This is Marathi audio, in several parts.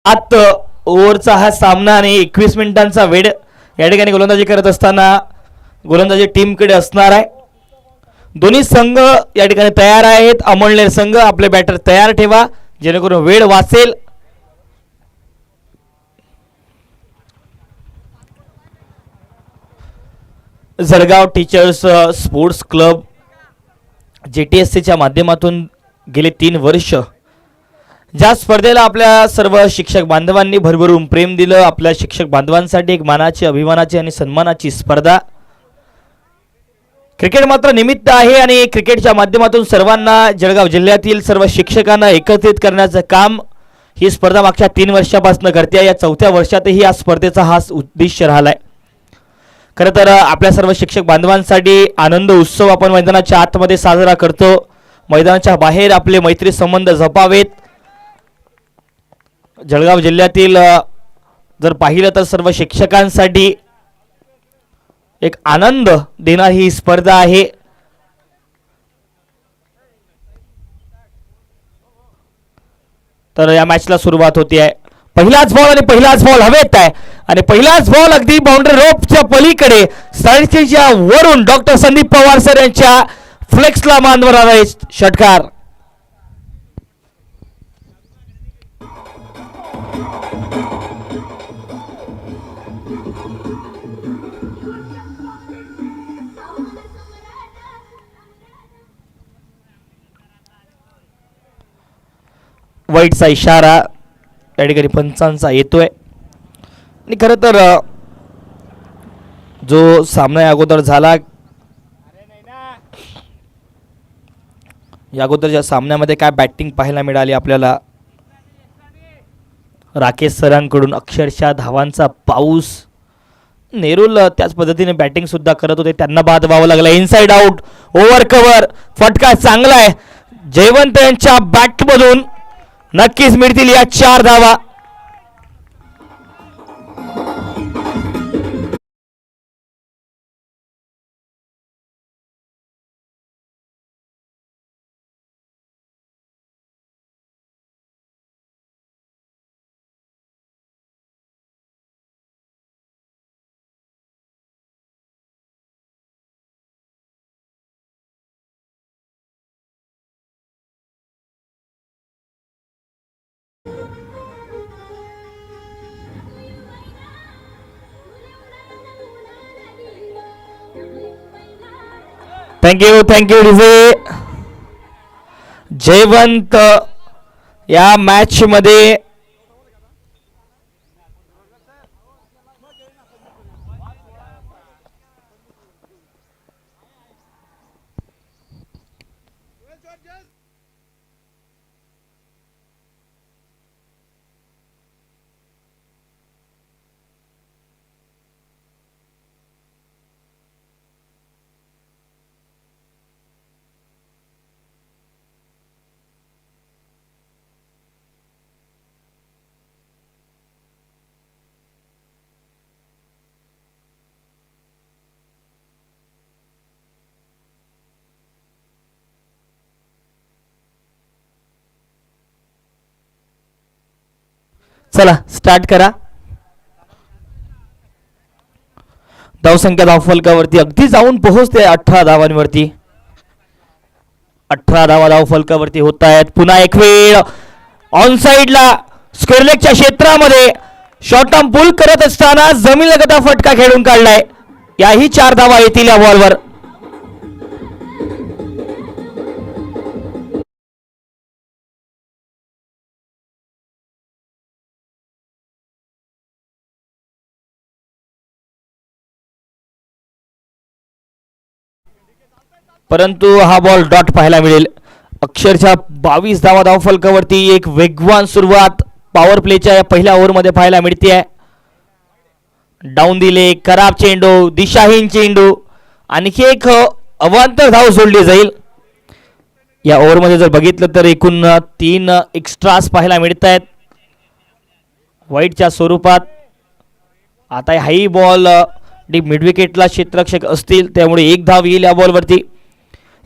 7 ओव्हरचा हा सामना आणि 21 मिनिटांचा वेळ या ठिकाणी गोलंदाजी करत असताना गोलंदाजी टीमकडे असणार आहे. दोन्ही संघ या ठिकाणी तयार आहेत. अमळनेर संघ आपले बॅटर तयार ठेवा जेणेकरून वेळ वाचेल. जळगाव टीचर्स स्पोर्ट्स क्लब JTSCच्या माध्यमातून गेले 3 वर्ष ज्या स्पर्धेला आपल्या सर्व शिक्षक बांधवांनी भरभरून प्रेम दिलं. आपल्या शिक्षक बांधवांसाठी एक मानाची, अभिमानाची आणि सन्मानाची स्पर्धा. क्रिकेट मात्र निमित्त आहे आणि क्रिकेटच्या माध्यमातून सर्वांना, जळगाव जिल्ह्यातील सर्व शिक्षकांना एकत्रित करण्याचं काम ही स्पर्धा मागच्या 3 वर्षापासून करते. या 4थ्या वर्षातही या स्पर्धेचा हाच उद्देश राहिलाय. खरं तर आपल्या सर्व शिक्षक बांधवांसाठी आनंद उत्सव आपण मैदानाच्या आतमध्ये साजरा करतो. मैदानाच्या बाहेर आपले मैत्री संबंध जपावेत. जळगाव जिल्ह्यातील जर पाहिलं तर सर्व शिक्षकांसाठी एक आनंद देणारी ही स्पर्धा आहे. तर या मॅचला सुरुवात होती आहे. पहिलाच बॉल आणि पहिलाच बॉल हवेत आहे आणि पहिलाच बॉल अगदी बाउंड्री रोपच्या पलीकडे साईडच्या वरून डॉक्टर संदीप पवार सर यांच्या फ्लेक्सला मानवर आला षटकार. वाईटचा इशारा या ठिकाणी पंचांचा येतोय. आणि खरं तर जो सामना या अगोदर झाला, या अगोदरच्या सामन्यामध्ये काय बॅटिंग पाहायला मिळाली आपल्याला. राकेश सरांकडून अक्षरशः धावांचा पाऊस. नेरुल त्याच पद्धतीने बॅटिंग सुद्धा करत होते, त्यांना बाद व्हावं लागलं. इनसाइड आउट, ओव्हर कव्हर, फटका चांगला आहे. जयवंत यांच्या बॅटमधून नक्कीच मिळतील या 4 धावा. थँक्यू रिझे. जयवंत या मॅच मध्ये चला स्टार्ट करा. धावसंख्या धावफलकावरती अगदी जाऊन पोहोचते 18 धावांवरती. 18 धावा धावफलकावरती होत आहेत. पुन्हा एक वेळ ऑन साइडला स्क्वेअरलेगच्या क्षेत्रामध्ये शॉर्ट टर्म पुल करत असताना जमीन लगता फटका खेळून काढलाय. याही 4 धावा येतील या बॉलवर. परंतु हा बॉल डॉट पाहायला मिळेल. अक्षरशः 22 धावा धावफलकावरती एक वेगवान सुरुवात पॉवर प्लेच्या या पहिल्या ओव्हरमध्ये पाहायला मिळते आहे. डाऊन दिले, खराब चेंडू, दिशाहीन चेंडू, आणखी एक अवांतर धाव सोडली जाईल. या ओव्हरमध्ये जर बघितलं तर एकूण 3 एक्स्ट्रास पाहायला मिळत आहेत वाईटच्या स्वरूपात. आता हाई बॉल डीप मिड विकेटला क्षेत्ररक्षक असतील त्यामुळे 1 धाव येईल या बॉलवरती.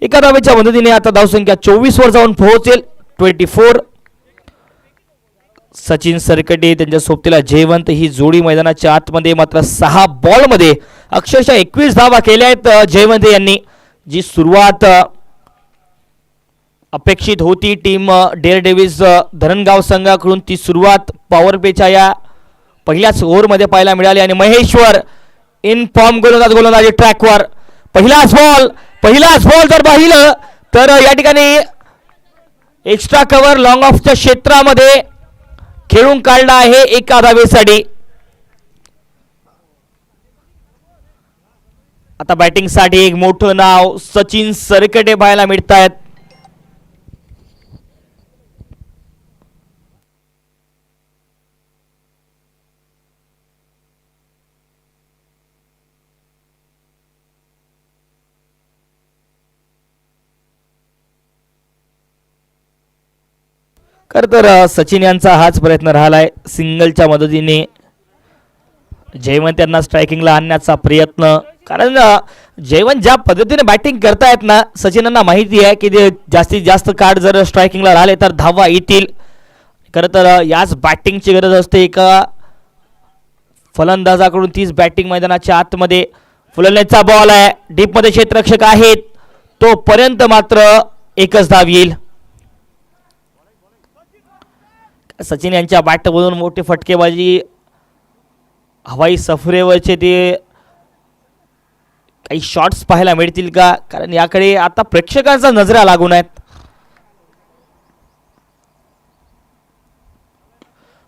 एका धावेच्या मदतीने आता धावसंख्या 24 वर जाऊन पोहोचेल. 24. सचिन सरकटे त्यांच्या सोबतीला जयवंत ही जोडी मैदानाच्या आतमध्ये मात्र 6 बॉलमध्ये अक्षरशः 21 धावा केल्या आहेत जयवंत यांनी. जी सुरुवात अपेक्षित होती टीम डेअर डेव्हिल्स धरणगाव संघाकडून, ती सुरुवात पॉवर प्लेच्या या पहिल्याच ओव्हरमध्ये पाहायला मिळाली. आणि महेश्वर इन फॉर्म गोलंदाजी ट्रॅकवर. पहिलाच बॉल जर पाहिलं तर या ठिकाणी एक्स्ट्रा कव्हर लॉंग ऑफच्या क्षेत्रामध्ये खेळून काढला आहे एका धावेसाठी. आता बॅटिंगसाठी एक मोठं नाव सचिन सरकटे पाहायला मिळत आहेत. खरं तर सचिन यांचा हाच प्रयत्न राहिलाय, सिंगलच्या मदतीने जयवंत यांना स्ट्रायकिंगला आणण्याचा प्रयत्न. कारण जयवंत ज्या पद्धतीने बॅटिंग करतायत ना, सचिनांना माहिती आहे की ते जास्तीत जास्त कार्ड जर स्ट्रायकिंगला राहिले तर धावा येतील. खरं तर याच बॅटिंगची गरज असते एका फलंदाजाकडून. तीच बॅटिंग मैदानाच्या आतमध्ये. फुलनेचा बॉल आहे, डीपमध्ये क्षेत्ररक्षक आहेत, तोपर्यंत मात्र एकच धाव येईल. सचिन यांच्या बॅटमधून मोठी फटकेबाजी, हवाई सफरेवरचे ते काही शॉट्स पाहायला मिळतील का, कारण याकडे आता प्रेक्षकांचा नजरा लागून आहेत.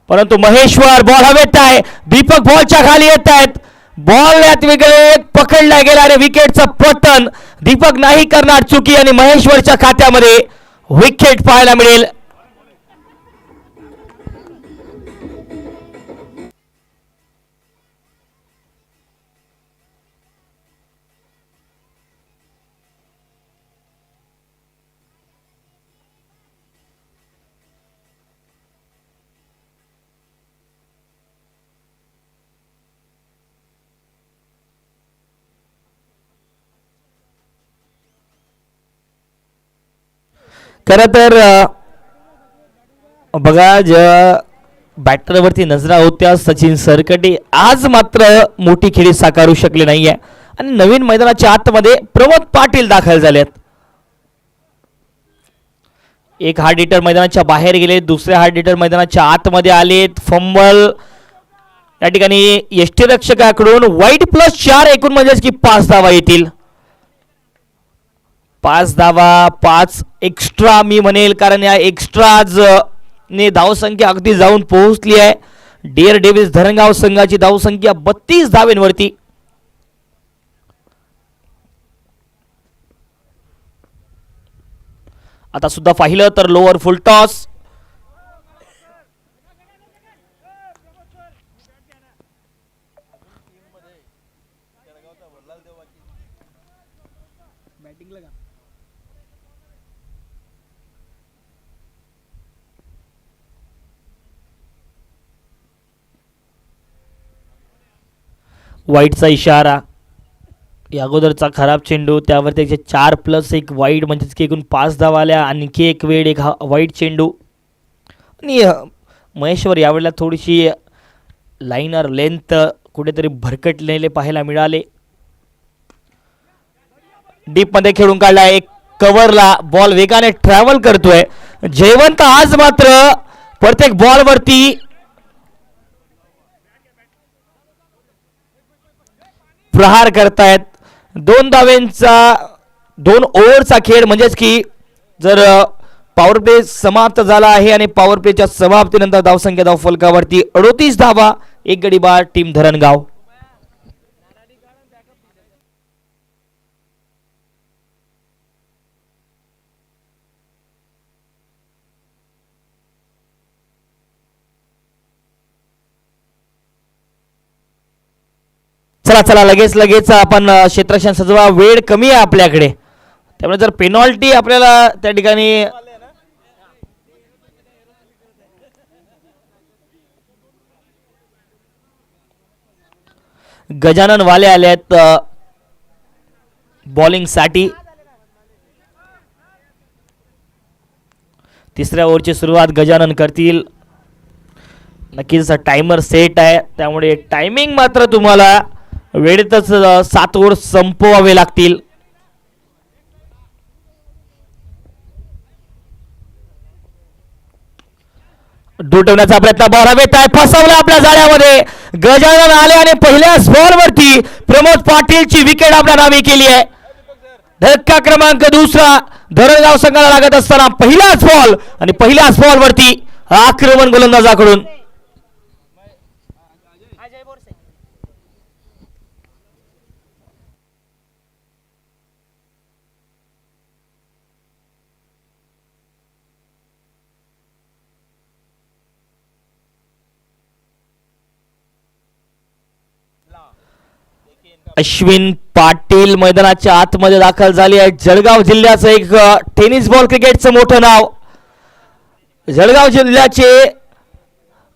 परंतु महेश्वर बॉल हवेत आहे, दीपक बॉलच्या खाली येत आहेत. बॉल यात वेगळे पकडला गेला आणि विकेटचं पतन. दीपक नाही करणार चुकी आणि महेश्वरच्या खात्यामध्ये विकेट पाहायला मिळेल. खरं तर बघा, ज्या बॅटरवरती नजरा होत्या सचिन सरकटे आज मात्र मोठी खेळी साकारू शकले नाहीये आणि नवीन मैदानाच्या आतमध्ये प्रमोद पाटील दाखल झालेत. एक हार्ड हिटर मैदानाच्या बाहेर गेले, दुसरे हार्ड हिटर मैदानाच्या आतमध्ये आलेत. फंबल या ठिकाणी यष्टीरक्षकाकडून वाईट +4 एकूण म्हणजेच की 5 धावा येतील. 5 धावा, 5 एक्स्ट्रा मी म्हणेल, कारण या एक्स्ट्राज ने धावसंख्या अगदी जाऊन पोहोचली आहे. डेअर डेव्हिल्स धरणगाव संघाची धावसंख्या 32 धावेंवरती. आता सुद्धा पाहिलं तर लोअर फुल टॉस. वाईटचा इशारा, या अगोदरचा खराब चेंडू, त्यावरती 4+1 वाईट म्हणजेच की एकूण 5 धावा आल्या. आणखी एक वेळ एक वाईट चेंडू. आणि महेश्वर यावेळेला थोडीशी लाईनर लेंथ कुठेतरी भरकटलेले पाहायला मिळाले. डीपमध्ये खेळून काढला, एक कव्हरला बॉल वेगाने ट्रॅव्हल करतोय. जयवंत आज मात्र प्रत्येक बॉलवरती प्रहार करतायत. 2 धावेंचा 2 ओव्हरचा खेळ, म्हणजेच की जर पॉवर प्ले समाप्त झाला आहे आणि पॉवर प्लेच्या समाप्तीनंतर धावसंख्या धावफलकावरती 38 धावा, 1 गडी बाद टीम धरणगाव. चला चला लगेच आपण क्षेत्ररक्षण सजवा, वेळ कमी आहे आपल्याकडे, त्यामुळे जर पेनॉल्टी आपल्याला त्या ठिकाणी गजानन वाले आले आहेत बॉलिंग साठी. तिसऱ्या ओव्हरची सुरुवात गजानन करतील. नक्कीच टाइमर सेट आहे, त्यामुळे टायमिंग मात्र तुम्हाला वेळेतच 7 ओव्हर संपवावे लागतील. दुटवण्याचा प्रयत्न, बॉल हवेत आहे, फसवला आपल्या जाळ्यामध्ये. गजानन आले आणि पहिल्याच बॉलवरती प्रमोद पाटीलची विकेट आपल्या नावे केली आहे. धक्का क्रमांक दुसरा धरणगाव संघाला लागत असताना पहिलाच बॉल आणि पहिल्याच बॉलवरती आक्रमण गोलंदाजाकडून. अश्विन पाटील मैदानाच्या आतमध्ये दाखल झाले आहे. जळगाव जिल्ह्याचं एक टेनिस बॉल क्रिकेटचं मोठं नाव, जळगाव जिल्ह्याचे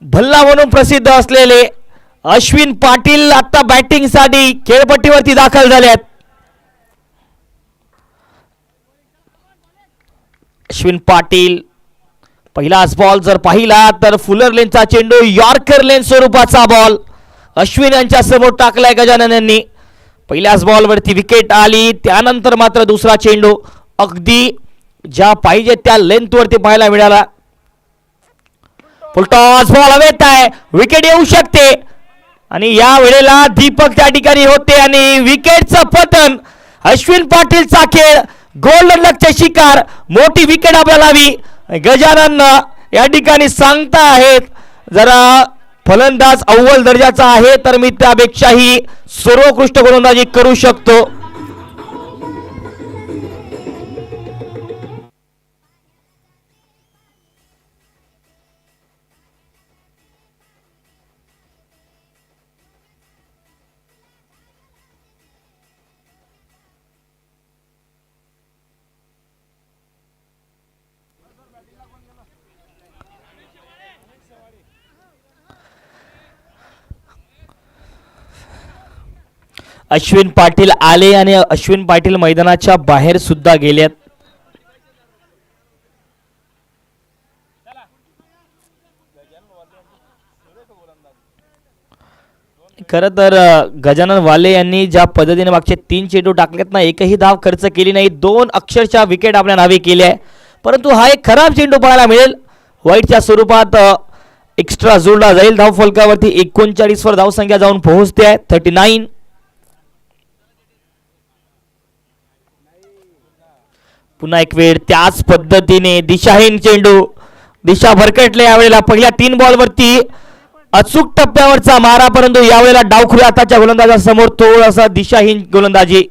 भल्ला म्हणून प्रसिद्ध असलेले अश्विन पाटील आता बॅटिंग साठी खेळपट्टीवरती दाखल झाले आहेत. अश्विन पाटील पहिलाच बॉल जर पाहिला तर फुलर लेनचा चेंडू, यॉर्कर लेन स्वरूपाचा बॉल अश्विन यांच्या समोर टाकलाय गजानन यांनी. पहिल्याच बॉलवरती विकेट आली, त्यानंतर मात्र दुसरा चेंडू अगदी ज्या पाहिजे त्या लेंथवरती पाहायला मिळाला. फुलटॉस बॉल हवेत आहे, विकेट येऊ शकते आणि या वेळेला दीपक त्या ठिकाणी होते आणि विकेटचं पतन. अश्विन पाटीलचा खेळ गोल्डन लकचे शिकार, मोठी विकेट आपल्याला हवी. गजानन या ठिकाणी सांगता आहेत जरा फलंदाज अव्वल दर्जाचा आहे तर मी त्यापेक्षाही सर्वोत्कृष्ट गोलंदाजी करू शकतो. अश्विन पाटील आले आणि अश्विन पाटील मैदानाच्या बाहेर सुद्धा गेलेत. खर तर गजानन वाले यांनी ज्या पद्धतीने मागचे 3 चेंडू टाकलेत ना, एकही धाव खर्च केली नाही, 2 अक्षरशः विकेट आपल्या नावे केले आहे. परंतु हा एक खराब चेंडू पाहायला मिळेल, वाईटच्या स्वरूपात एक्स्ट्रा जोडला जाईल. धाव फलकावरती 39 वर धावसंख्या जाऊन पोहोचते आहे 39. पुन्हा एक वेळ त्याच पद्धतीने दिशाहीन चेंडू, दिशा भरकटले यावेळेला. पहिल्या 3 बॉलवरती अचूक टप्प्यावरचा मारा, परंतु यावेळेला डावखुरी हाताच्या गोलंदाजासमोर थोडासा दिशाहीन गोलंदाजी.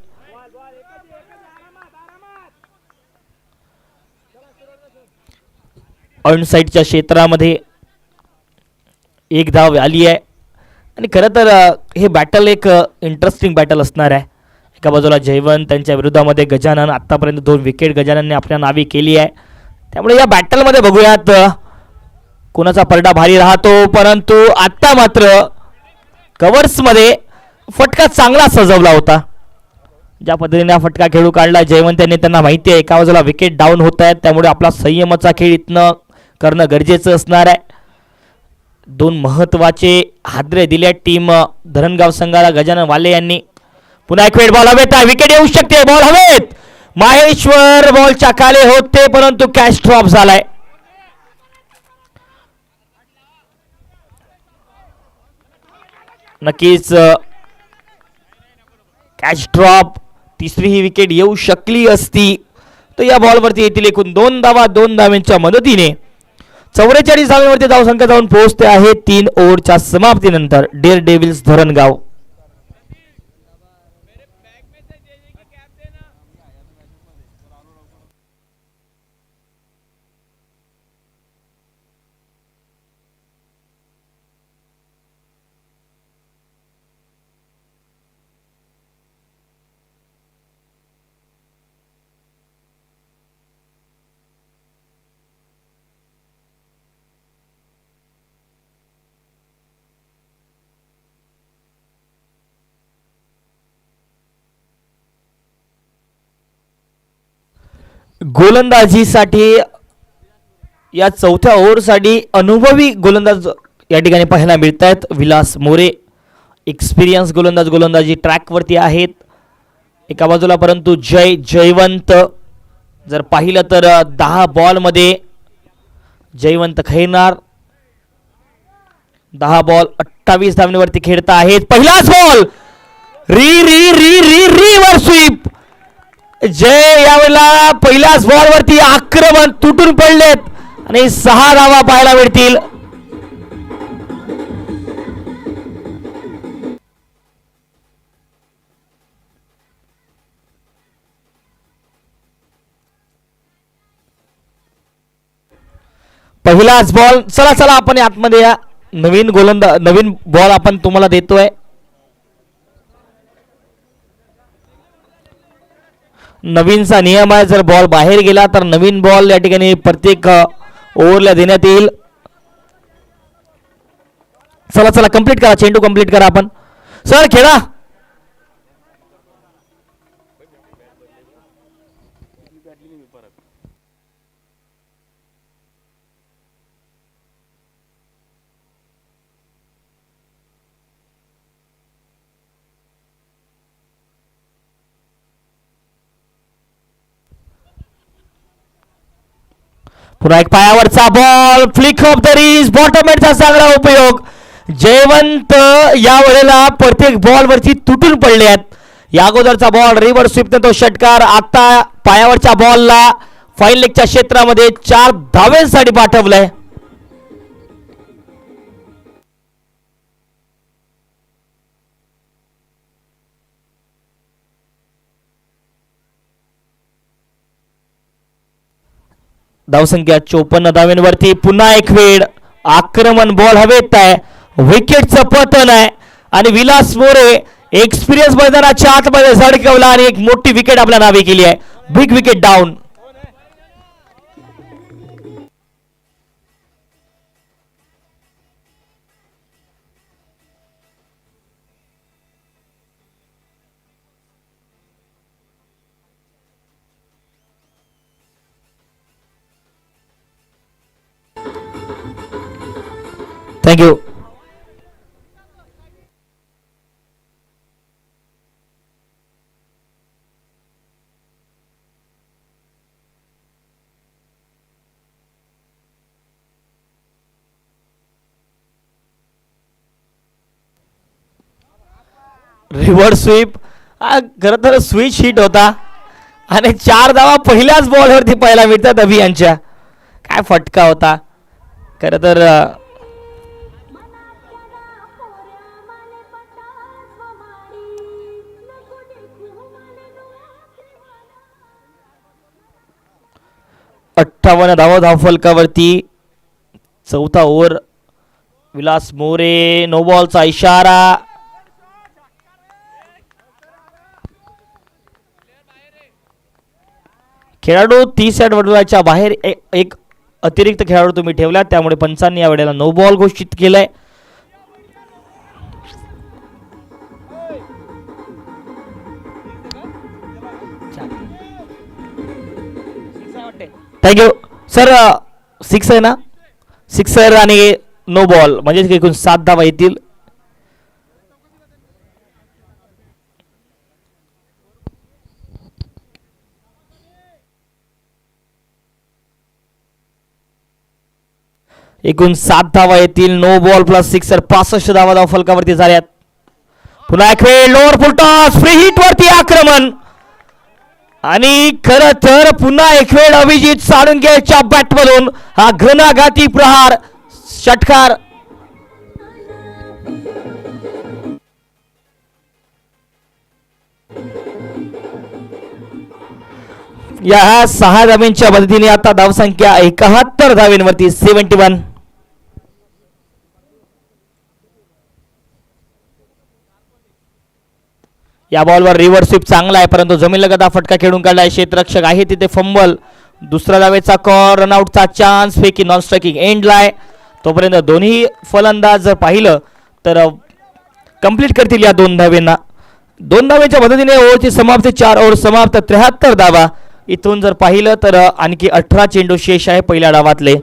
ऑन साइडच्या क्षेत्रामध्ये एक धाव आली आहे आणि खरं तर हे बॅटल एक इंटरेस्टिंग बॅटल असणार आहे. एका बाजूला जयवंत, त्यांच्या विरोधामध्ये गजानन. आतापर्यंत 2 विकेट गजाननने आपल्या नावे केली आहे, त्यामुळे या बॅटलमध्ये बघूयात कोणाचा परडा भारी राहतो. परंतु आता मात्र कव्हर्समध्ये फटका चांगला सजवला होता. ज्या पद्धतीने हा फटका खेळू काढला जयवंत यांनी, त्यांना माहिती आहे एका बाजूला विकेट डाऊन होत आहेत, त्यामुळे आपला संयमाचा खेळ इथनं करणं गरजेचं असणार आहे. 2 महत्वाचे हादरे दिले टीम धरणगाव संघाला गजानन वाले यांनी. पुन्हा एक वेळ बॉल हवेत, विकेट येऊ शकते. बॉल हवेत, माहेश्वर बॉलच्या खाली होते परंतु कॅच ड्रॉप झालाय. नक्कीच कॅच ड्रॉप, तिसरी ही विकेट येऊ शकली असती तर या बॉलवरती येथील एकूण 2 धावा 2 धावांच्या मदतीने 44 धावांवरती धावसंख्या जाऊन पोहोचते आहे 3 ओव्हरच्या समाप्तीनंतर. Dare devil's Dharangaon. गोलंदाजीसाठी या चौथ्या ओव्हरसाठी अनुभवी गोलंदाज या ठिकाणी पाहायला मिळत आहेत. विलास मोरे एक्सपिरियन्स गोलंदाजी ट्रॅकवरती आहेत एका बाजूला, परंतु जयवंत जर पाहिलं तर 10 बॉलमध्ये जयवंत खेळणार. 10 बॉल 28 धावांवरती खेळता आहेत. पहिलाच बॉल रिव्हर्स स्वीप. जय यावेळेला पहिल्याच बॉलवरती आक्रमण तुटून पडलेत आणि 6 धावा पाहायला मिळतील. पहिलाच बॉल. चला आपण आतमध्ये या. नवीन बॉल आपण तुम्हाला देतोय. नवीनचा नियम आहे, जर बॉल बाहेर गेला तर नवीन बॉल या ठिकाणी प्रत्येक ओव्हरला देण्यात येईल. चला कंप्लीट करा, चेंडू कंप्लीट करा आपण. सर खेळा. पुन्हा एक पायावरचा ball, flick off the wrist, bottom हेडचा चांगला उपयोग. जयवंत या वेळेला प्रत्येक बॉल वरती तुटून पडले आहेत. या अगोदरचा बॉल रिव्हर्स स्वीपने तो षटकार. आता पायावरच्या बॉलला फाईन लेगच्या क्षेत्रामध्ये 4 धावेसाठी पाठवलंय. धावसंख्या 54 धावांवरती. पुन्हा एक वेळ आक्रमण, बॉल हवेत आहे, विकेटचं पतन आहे आणि विलास मोरे एक्सपिरियन्स मैदानाच्या आतमध्ये झळकवला आणि एक मोठी विकेट आपल्या नावे केली आहे. Big wicket down. Thank you. Reverse sweep. खरं तर स्विच हिट होता आणि 4 धावा पहिल्याच बॉलवरती पाहायला मिळतात अभियानच्या. काय फटका होता खरं तर. अठ्ठावन्न धावा धावफलकावरती. चौथा ओव्हर. विलास मोरे, नो बॉलचा इशारा. खेळाडू 30 वडिलाच्या बाहेर एक अतिरिक्त खेळाडू तुम्ही ठेवला, त्यामुळे पंचांनी या वेळेला नो बॉल घोषित केलाय. Thank you sir. 6 आहे ना, 6 आणि नो बॉल म्हणजे एकूण 7 धावा येतील. एकूण 7 धावा येतील. नो बॉल प्लस 6 65 धावा धाव फलकावरती झाल्यात. पुन्हा एक वेळ लोअर फुल टॉस, फ्री हिट वरती आक्रमण आणि खरं तर पुन्हा एक वेळ अभिजित साळुंकेच्या बॅटमधून हा घणाघाती प्रहार षटकार. या 6 धावांच्या मदतीने आता धावसंख्या 71 धावांवरती 71. या बॉलवर रिव्हर्स स्वीप चांगला आहे, परंतु जमीनलगत हा फटका खेळून काढलाय. क्षेत्ररक्षक आहे तिथे फंबल. दुसऱ्या धावेचा कॉल, रनआउटचा चान्स, फेकी नॉन स्ट्रायकिंग एंडलाय. तोपर्यंत दोन्ही फलंदाज जर पाहिलं तर कंप्लीट करतील या 2 धावेंना. 2 धावेच्या मदतीने ओव्हरची समाप्ती. 4 ओव्हर समाप्त, 73 धावा. इथून जर पाहिलं तर आणखी 18 चेंडू शेष आहे पहिल्या डावातले.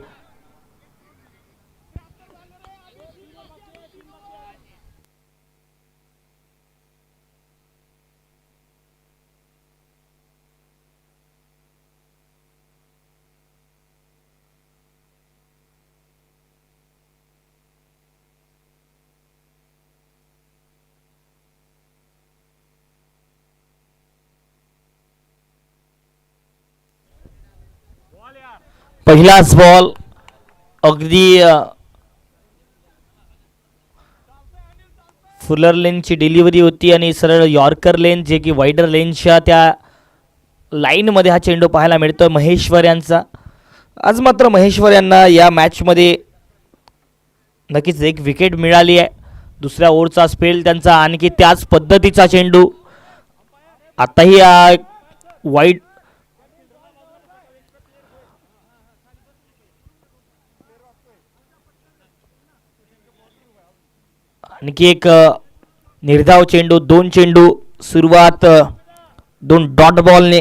पहिलाच बॉल अगदी फुलर लेनची डिलिव्हरी होती आणि सरळ यॉर्कर लेन जे की वायडर लेनच्या त्या लाईनमध्ये हा चेंडू पाहायला मिळतो महेश्वर यांचा. आज मात्र महेश्वर यांना या मॅचमध्ये नक्कीच एक विकेट मिळाली आहे. दुसऱ्या ओव्हरचा स्पेल त्यांचा आणखी त्याच पद्धतीचा चेंडू. आताही वाईड आणखी एक निर्धाव चेंडू. 2 चेंडू. सुरुवात 2 डॉट बॉलने.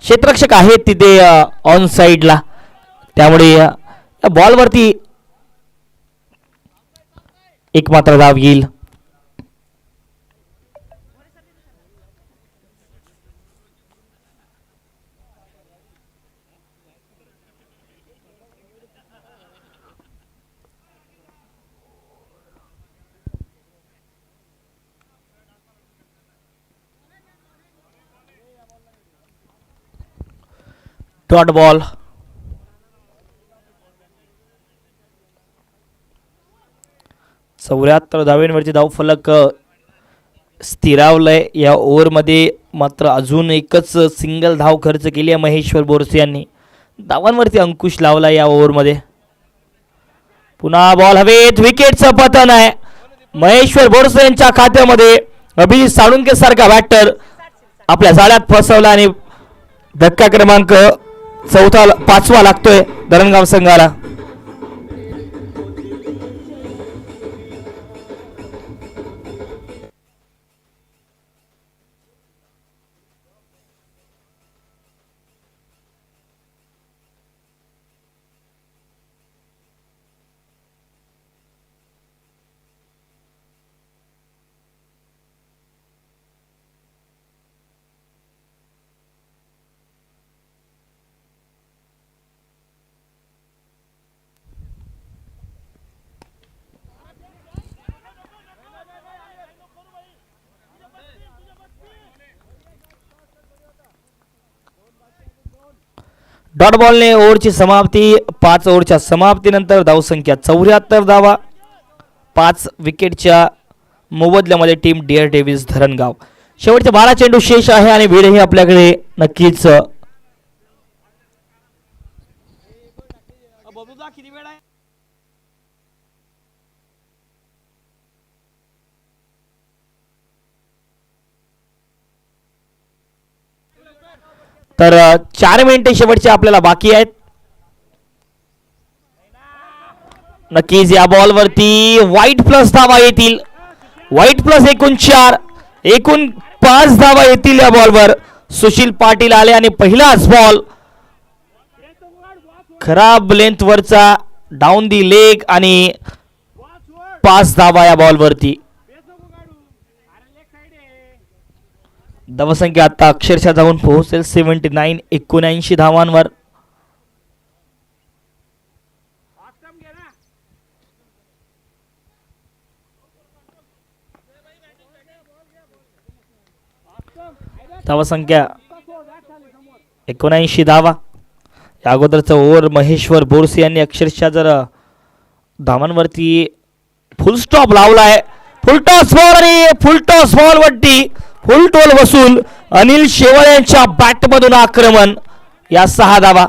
क्षेत्ररक्षक आहेत तिथे ऑन साईडला, त्यामुळे या बॉलवरती एक मात्र धाव येईल. Dot ball. चौऱ्याहत्तर धावेंवरती धावफलक स्थिरावलंय. या ओव्हरमध्ये मात्र अजून एकच सिंगल धाव खर्च केली आहे महेश्वर बोरसे यांनी. धावांवरती अंकुश लावला या ओव्हरमध्ये. पुन्हा बॉल हवेत. विकेटचं पतन आहे महेश्वर बोरसे यांच्या खात्यामध्ये. अभिजित साळुंके सारखा बॅटर आपल्या जाळ्यात फसवला आणि धक्का क्रमांक 5वा लागतोय धरणगाव संघाला. डॉट बॉलने ओव्हरची समाप्ती. 5 ओव्हरच्या समाप्तीनंतर धावसंख्या 74 धावा. 5 विकेटच्या मोबदल्यामध्ये टीम डिअर डेव्हिस धरणगाव. शेवटचे 12 चेंडू शेष आहे आणि वेळही आपल्याकडे नक्कीच तर 4 मिनिटे शेवटचे आपल्याला बाकी आहेत. नक्कीच या बॉलवरती वाईट प्लस धावा येतील. वाईट प्लस एकूण 4, एकूण 5 धावा येतील या बॉलवर. सुशील पाटील आले आणि पहिलाच बॉल खराब लेंथवरचा डाऊन दी लेग आणि 5 धावा या बॉलवरती. धावसंख्या आता अक्षरशः जाऊन पोहोचेल 79 धावांवर. धावसंख्या 79 धावा. या अगोदरचा ओव्हर महेश्वर बोरसे यांनी अक्षरशः जर धावांवरती फुल स्टॉप लावलाय. फुलटॉस बॉल आणि फुलटॉस बॉल वरती फुलटोल वसूल. अनिल शेवाळे यांच्या बॅटमधून आक्रमण. या 6 धावा.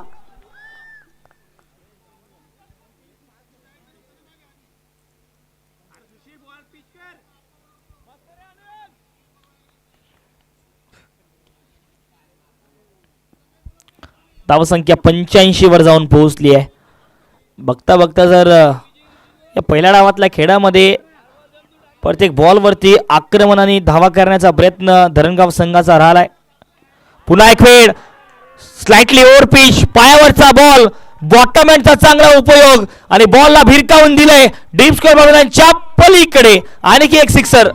धावसंख्या 85 वर जाऊन पोहोचली आहे. बघता बघता जर या पहिल्या डावातल्या खेळामध्ये प्रत्येक बॉलवरती आक्रमण आणि धावा करण्याचा प्रयत्न धरणगाव संघाचा राहिलाय. पुन्हा एक वेळ स्लाइटली ओव्हर पिच. पायावरचा बॉल. बॉटम हँडचा चांगला उपयोग आणि बॉलला भिरकावून दिलंय डीप स्क्वेअर बाउंड्रीच्या पलीकडे. आणखी एक सिक्सर.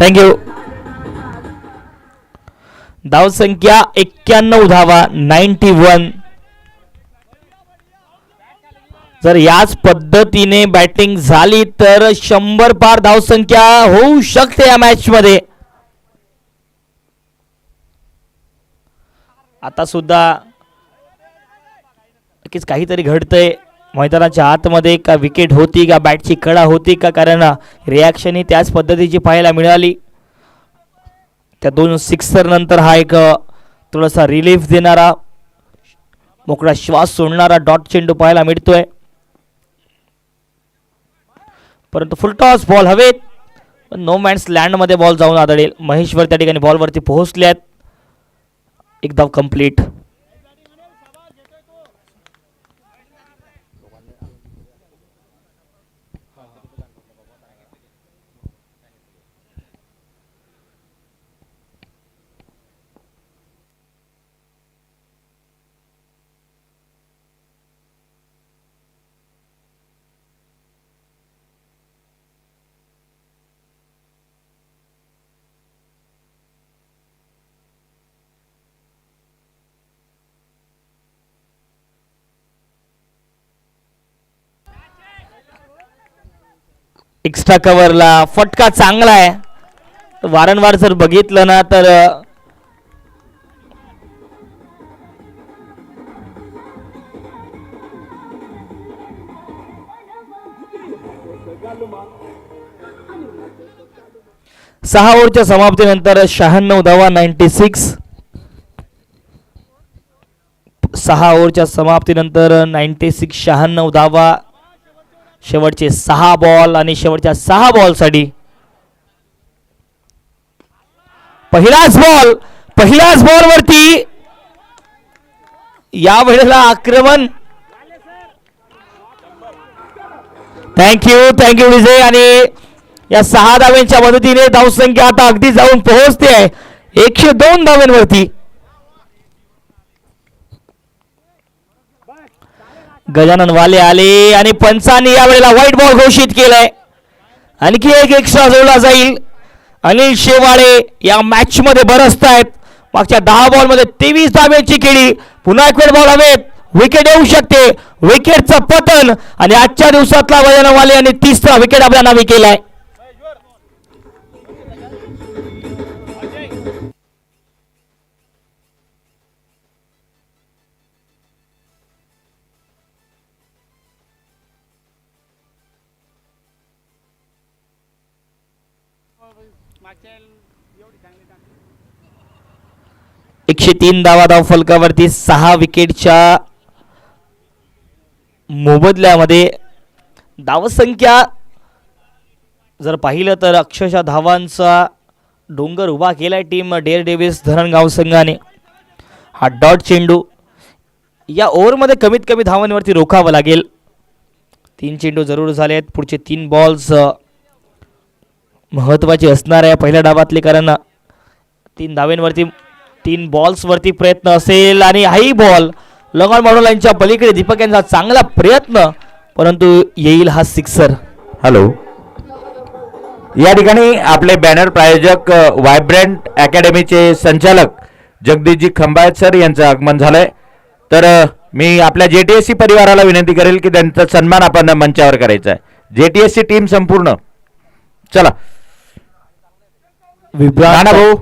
थँक्यू. धावसंख्या 91 धावा 91. जर याच पद्धतीने बॅटिंग झाली तर 100 पार धावसंख्या होऊ शकते या मॅच मध्ये. आता सुद्धा नक्कीच काहीतरी घडतंय मैदानाच्या आतमध्ये. का विकेट होती का बॅटची कडा होती का, कारण रिॲक्शन ही त्याच पद्धतीची पाहायला मिळाली. त्या 2 सिक्सर नंतर हा एक थोडासा रिलीफ देणारा मोकळा श्वास सोडणारा डॉट चेंडू पाहायला मिळतोय. परंतु फुलटॉस बॉल हवेत, नो मॅन्स लँड मध्ये बॉल जाऊन आदळेल. महेश्वर त्या ठिकाणी बॉलवरती पोहोचल्यात. एक धाव कंप्लीट. एक्स्ट्रा कव्हरला फटका चांगला आहे. वारंवार जर बघितलं ना तर सहा ओव्हरच्या समाप्तीनंतर 96 धावा 96. 6 ओव्हरच्या समाप्तीनंतर 96 धावा. शेवटचे 6 बॉल आणि शेवटच्या 6 बॉल साठी पहिलाच बॉल वरती या वेळेला आक्रमण. थँक्यू विजय. आणि या 6 धाव्यांच्या मदतीने धावसंख्या आता अगदी जाऊन पोहोचते आहे 102 धाव्यांवरती. गजानन वाले आले आणि पंचांनी यावेळेला व्हाईट बॉल घोषित केलाय. आणखी एक एक्स्ट्रा जोडला जाईल. अनिल शेवाळे या मॅच मध्ये बरसतायत. मागच्या 10 बॉल मध्ये 23 धाब्यांची खेळी. पुन्हा एक वेळ बॉल हवेत, विकेट येऊ शकते. विकेटचं पतन आणि आजच्या दिवसातला गजानन वाले यांनी 30रा विकेट आपल्या नावे केलाय. एकशे 3 धावा धाव फलकावरती 6 विकेटच्या मोबदल्यामध्ये. धावसंख्या जर पाहिलं तर अक्षरशः धावांचा डोंगर उभा केलाय टीम डेअर डेव्हिस धरणगाव संघाने. हा डॉट चेंडू या ओव्हरमध्ये कमीत कमी धावांवरती रोखावं लागेल. 3 चेंडू जरूर झाले आहेत. पुढचे 3 बॉल्स महत्त्वाचे असणार आहे पहिल्या डावातले, कारण 3 धावांवरती 3 बॉल्सवरती प्रयत्न असेल. आणि हाही बॉल लंगॉन बॉर्डर लाईनच्या पलीकडे दीपक यांचा चांगला प्रयत्न, परंतु येईल हा सिक्सर. हॅलो, या ठिकाणी आपले बॅनर प्रायोजक व्हायब्रंट अकॅडमीचे संचालक जगदीशजी खंबायत सर यांचं आगमन झालंय. तर मी आपल्या JTSC परिवाराला विनंती करेल की त्यांचा सन्मान आपण मंचावर करायचा आहे. JTSC टीम संपूर्ण चला. राणा भाऊ,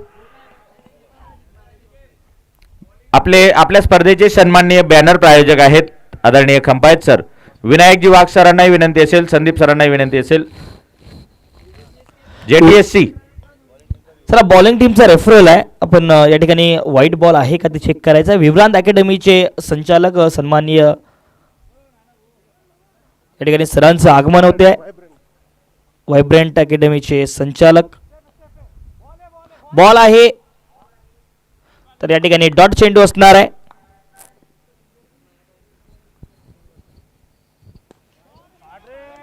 आपल्या स्पर्धेचे सन्माननीय बॅनर प्रायोजक आहेत आदरणीय खंबायत सर. विनायकजी वाघ सरांनाही विनंती असेल, संदीप सरांनाही विनंती असेल. JTSC चला, बॉलिंग टीमचा रेफरल आहे. आपण या ठिकाणी व्हाईट बॉल आहे का ते चेक करायचं आहे. विभ्रांत अकॅडमीचे संचालक सन्माननीय या ठिकाणी सरांचं आगमन होते आहे. व्हायब्रंट अकॅडमीचे संचालक. बॉल आहे तर या ठिकाणी डॉट चेंडू असणार आहे.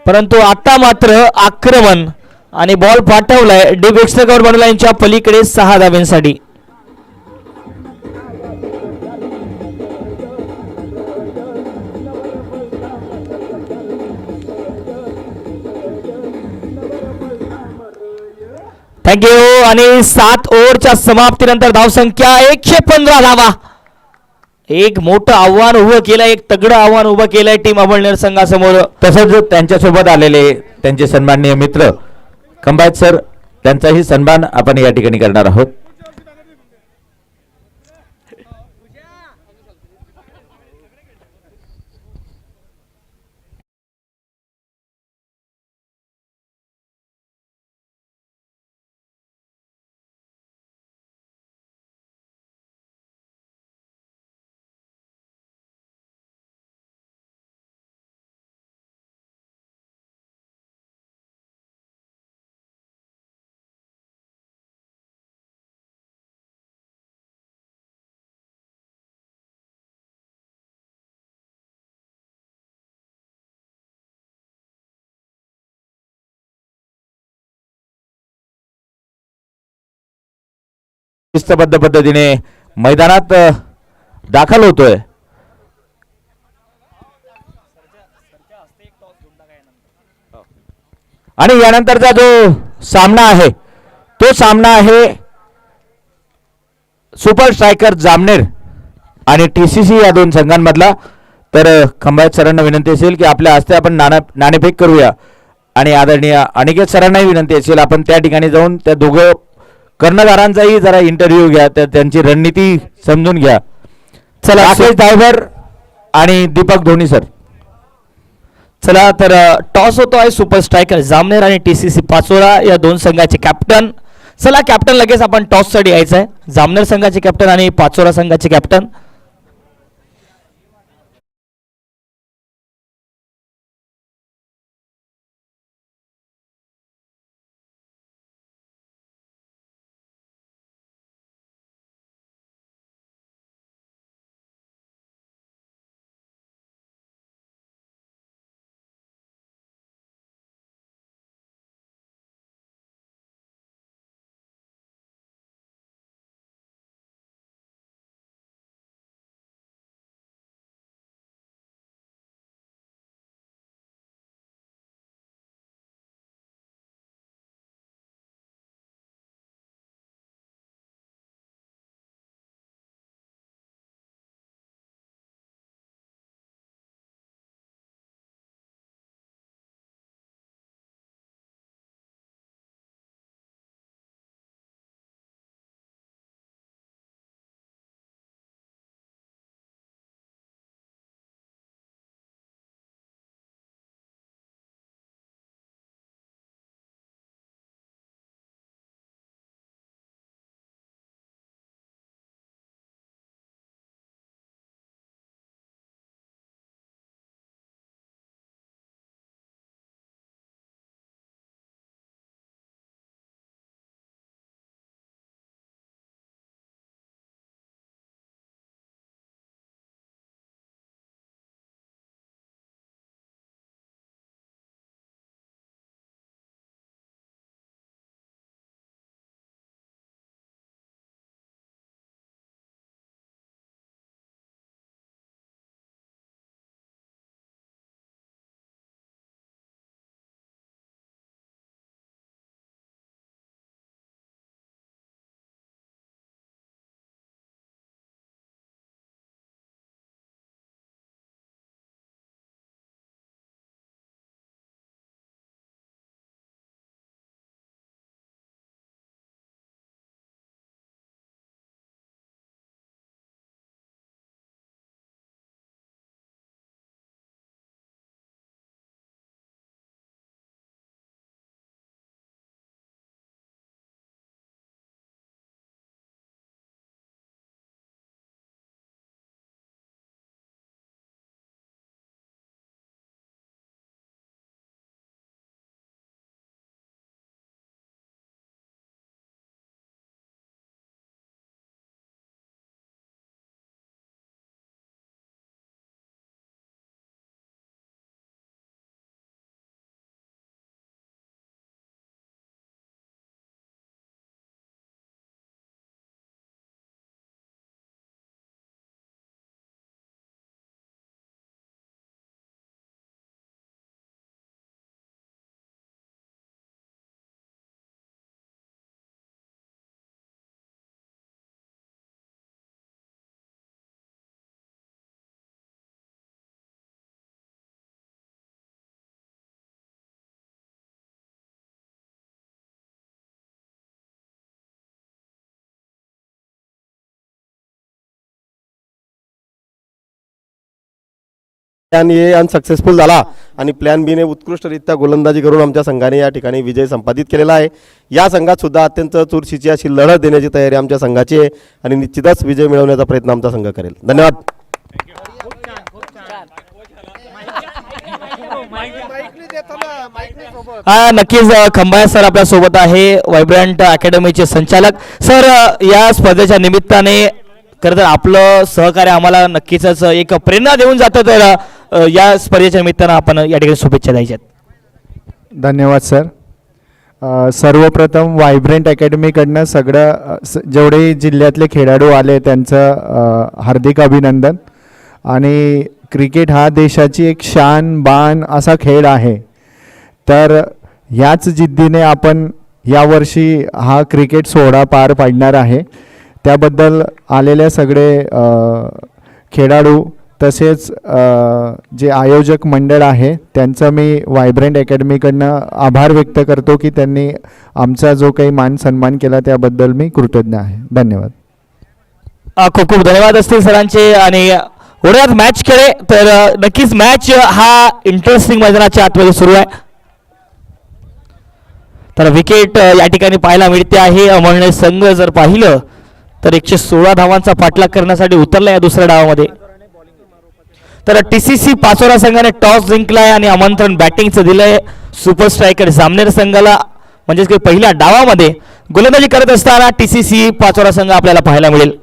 परंतु आता मात्र आक्रमण आणि बॉल पाठवलाय डीप एक्स्ट्रा कव्हर बॉर्डर लाईनच्या पलीकडे 6 धाव्यांसाठी. थँक्यू. आणि 7 ओव्हरच्या समाप्तीनंतर धावसंख्या 115 धावा. एक मोठं आव्हान उभं केलं, एक तगडं आव्हान उभं केलंय टीम अमळनेर संघासमोर. तसंच त्यांच्यासोबत आलेले त्यांचे सन्माननीय मित्र खंबात सर, त्यांचाही सन्मान आपण या ठिकाणी करणार आहोत. शिस्तबद्ध पद्धतीने मैदानात दाखल होतोय. आणि यानंतरचा जो सामना आहे तो सामना आहे सुपर स्ट्रायकर जामनेर आणि TCC या दोन संघांमधला. तर खंबात सरांना विनंती असेल की आपल्या हस्ते आपण नाणेफेक करूया आणि आदरणीय अनिकेत सरांनाही विनंती असेल आपण त्या ठिकाणी जाऊन त्या दोघं कर्णधारांचाही जरा इंटरव्ह्यू घ्या, तर त्यांची रणनीती समजून घ्या. चला राकेश ड्रायव्हर आणि दीपक धोनी सर. चला तर टॉस होतो आहे सुपर स्ट्रायकर जामनेर आणि TCC पाचोरा या दोन संघाचे कॅप्टन. चला कॅप्टन लगेच आपण टॉस साठी यायचं आहे. जामनेर संघाचे कॅप्टन आणि पाचोरा संघाचे कॅप्टन. प्लॅन ए अनसक्सेसफुल झाला आणि प्लॅन बीने उत्कृष्टरित्या गोलंदाजी करून आमच्या संघाने या ठिकाणी विजय संपादित केलेला आहे. या संघात सुद्धा अत्यंत चुरशीची अशी लढत देण्याची तयारी आमच्या संघाची आहे आणि निश्चितच विजय मिळवण्याचा प्रयत्न आमचा संघ करेल. धन्यवाद. हा नक्कीच खंबाळे सर आपल्या सोबत आहे, व्हायब्रंट अकॅडमीचे संचालक. सर या स्पर्धेच्या निमित्ताने खरं तर आपलं सहकार्य आम्हाला नक्कीच एक प्रेरणा देऊन जातं. तर या स्पर्धेच्या निमित्तानं आपण या ठिकाणी शुभेच्छा द्यायच्यात. धन्यवाद सर. सर्वप्रथम व्हायब्रंट अकॅडमीकडनं जेवढे जिल्ह्यातले खेळाडू आले त्यांचं हार्दिक अभिनंदन. आणि क्रिकेट हा देशाची एक शान बान असा खेळ आहे, तर ह्याच जिद्दीने आपण यावर्षी हा क्रिकेट सोहळा पार पाडणार आहे. त्याबद्दल आलेले सगळे खेळाडू तसेच जे आयोजक मंडळ आहे त्यांचा मी व्हायब्रंट अकॅडमीकडनं आभार व्यक्त करतो की त्यांनी आमचा जो काही मान सन्मान केला त्याबद्दल मी कृतज्ञ आहे. धन्यवाद. खूप खूप धन्यवाद असतील सरांचे. आणि उद्याच मॅच खेळे तर नक्कीच मॅच हा इंटरेस्टिंग मैदानाच्या आतमध्ये सुरू आहे. तर विकेट या ठिकाणी पाहायला मिळते आहे. अमळनेर संघ जर पाहिलं तर 116 धावांचा पाठलाग करण्यासाठी उतरला या दुसऱ्या डावामध्ये. तर TCC पाचोरा संघाने टॉस जिंकलाय आणि आमंत्रण बॅटिंगचं दिलंय सुपर स्ट्रायकर जामनेर संघाला. म्हणजेच की पहिल्या डावामध्ये गोलंदाजी करत असताना TCC पाचोरा संघ आपल्याला पाहायला मिळेल.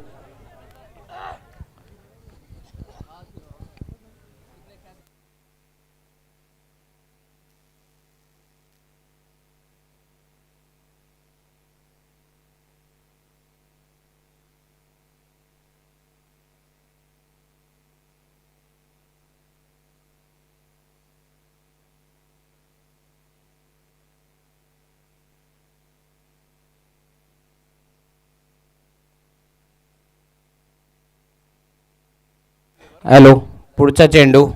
हॅलो. पुढचा चेंडू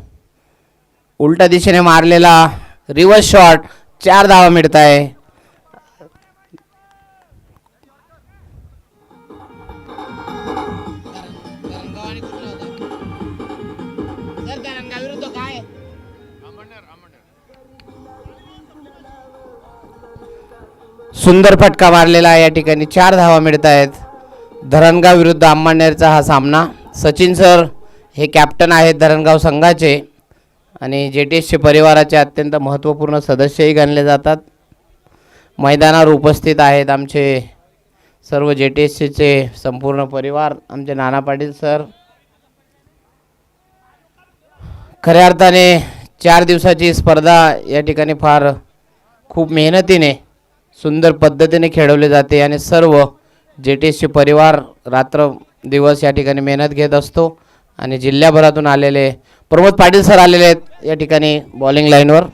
उलट्या दिशेने मारलेला रिव्हर्स शॉट, 4 धावा मिळत आहे. सुंदर फटका मारलेला आहे. या ठिकाणी 4 धावा मिळत आहेत. धरणगाव विरुद्ध अंमळनेरचा हा सामना. सचिन सर हे कॅप्टन आहेत धरणगाव संघाचे आणि JTSC परिवाराचे अत्यंत महत्त्वपूर्ण सदस्यही गणले जातात. मैदानावर उपस्थित आहेत आमचे सर्व JTSCचे संपूर्ण परिवार. आमचे नाना पाटील सर. खऱ्या अर्थाने 4 दिवसाची स्पर्धा या ठिकाणी फार खूप मेहनतीने सुंदर पद्धतीने खेळवले जाते आणि सर्व JTSC परिवार रात्र दिवस या ठिकाणी मेहनत घेत असतो. आणि जिल्ह्याभरातून आलेले प्रमोद पाटील सर आलेले आहेत या ठिकाणी बॉलिंग लाईनवर.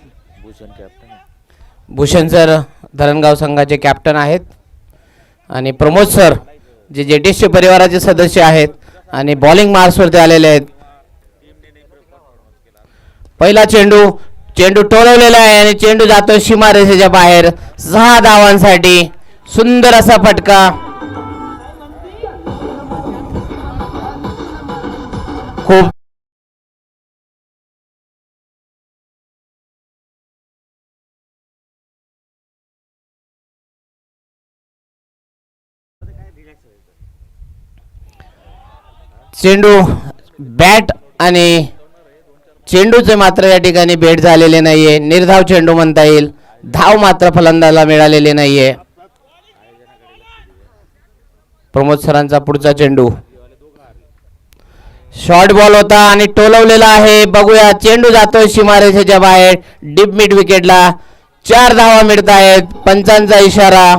भूषण सर धरणगाव संघाचे कॅप्टन आहेत आणि प्रमोद सर जे JTSC परिवाराचे सदस्य आहेत आणि बॉलिंग मार्क्सवरती आलेले आहेत. पहिला चेंडू टोलवलेला आहे आणि चेंडू जातो सीमारेषेच्या बाहेर 6 धावांसाठी. सुंदर असा फटका. खूप चेंडू बॅट आणि चेंडूचे मात्र या ठिकाणी भेट झालेले नाहीये. निर्धाव चेंडू म्हणता येईल. धाव मात्र फलंदाजाला मिळालेली नाहीये. प्रमोद सरांचा पुढचा चेंडू शॉर्ट बॉल होता आणि टोलवलेला आहे. बघूया चेंडू जातोय सीमारेषेच्या बाहेर डीप मिड विकेटला. 4 धावा मिळत आहेत. पंचांचा इशारा.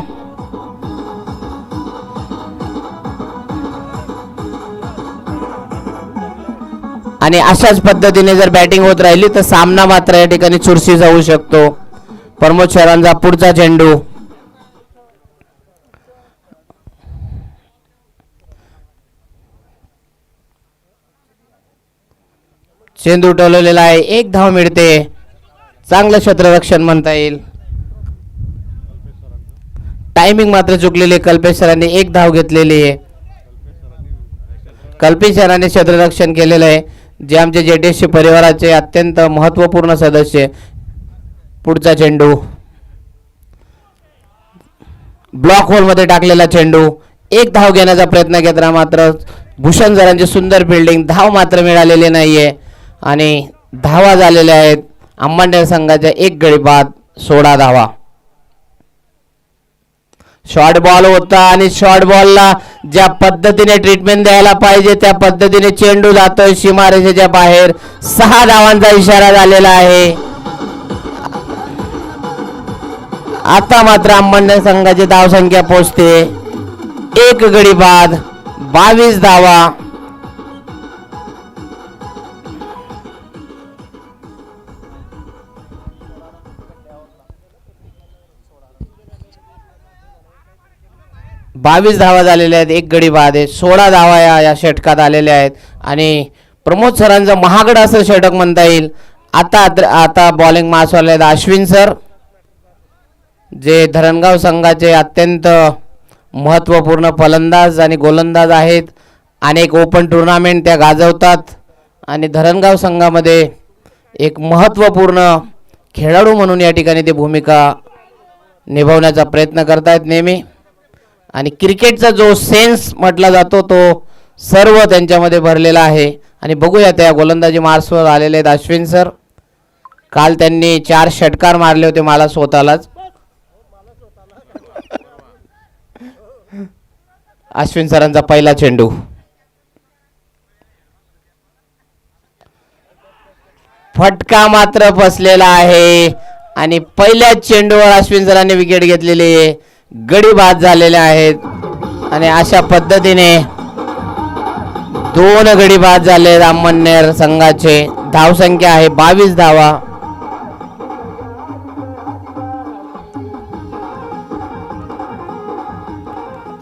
आणि अशाच पद्धतीने जर बॅटिंग होत राहिली तर सामना मात्र या ठिकाणी चुरशी जाऊ शकतो. प्रमोद सरांचा पुढचा चेंडू चेंडू टोलवलेला आहे. 1 धाव मिळते. चांगलं क्षेत्ररक्षण म्हणता येईल. टायमिंग मात्र चुकलेली. कल्पेश सरांनी 1 धाव घेतलेली आहे. कल्पेश सरांनी क्षेत्ररक्षण केलेलं आहे. जे आमचे जेटीएससी परिवाराचे अत्यंत महत्त्वपूर्ण सदस्य. पुढचा चेंडू ब्लॉक होलमध्ये टाकलेला चेंडू. एक धाव घेण्याचा प्रयत्न केला मात्र भूषण सरांची सुंदर फिल्डिंग. धाव मात्र मिळालेली नाहीये आणि धावा झालेल्या आहेत अंबरनेर संघाच्या 1 गडी बाद 16 धावा. शॉर्ट बॉल होता आणि शॉर्ट बॉलला ज्या पद्धतीने ट्रीटमेंट द्यायला पाहिजे त्या पद्धतीने चेंडू जातोय सीमारेषेच्या बाहेर. 6 धावांचा इशारा झालेला आहे. आता मात्र अंबरनेर संघाची धावसंख्या पोहोचते 1 गडी बाद 22 धावा. बावीस धावा झालेल्या आहेत. 1 गडी बाद आहे. 16 धावा या षटकात आलेल्या आहेत आणि प्रमोद सरांचं महागडं असं षटक म्हणता येईल. आता बॉलिंग मासवाले आहेत अश्विन सर, जे धरणगाव संघाचे अत्यंत महत्त्वपूर्ण फलंदाज आणि गोलंदाज आहेत. अनेक ओपन टुर्नामेंट त्या गाजवतात आणि धरणगाव संघामध्ये एक महत्त्वपूर्ण खेळाडू म्हणून या ठिकाणी ते भूमिका निभावण्याचा प्रयत्न करतायत नेहमी. आणि क्रिकेटचा जो सेन्स म्हटला जातो तो सर्व त्यांच्यामध्ये भरलेला आहे. आणि बघूया त्या गोलंदाजी मार्क्सवर आलेले आहेत अश्विन सर. काल त्यांनी 4 षटकार मारले होते मला स्वतःलाच. अश्विन सरांचा पहिला चेंडू. फटका मात्र फसलेला आहे आणि पहिल्याच चेंडूवर अश्विन सरांनी विकेट घेतलेली आहे. गडी बाद झालेले आहेत आणि अशा पद्धतीने 2 गडी बाद झाले अंबरनेर संघाचे. धावसंख्या आहे 22 धावा.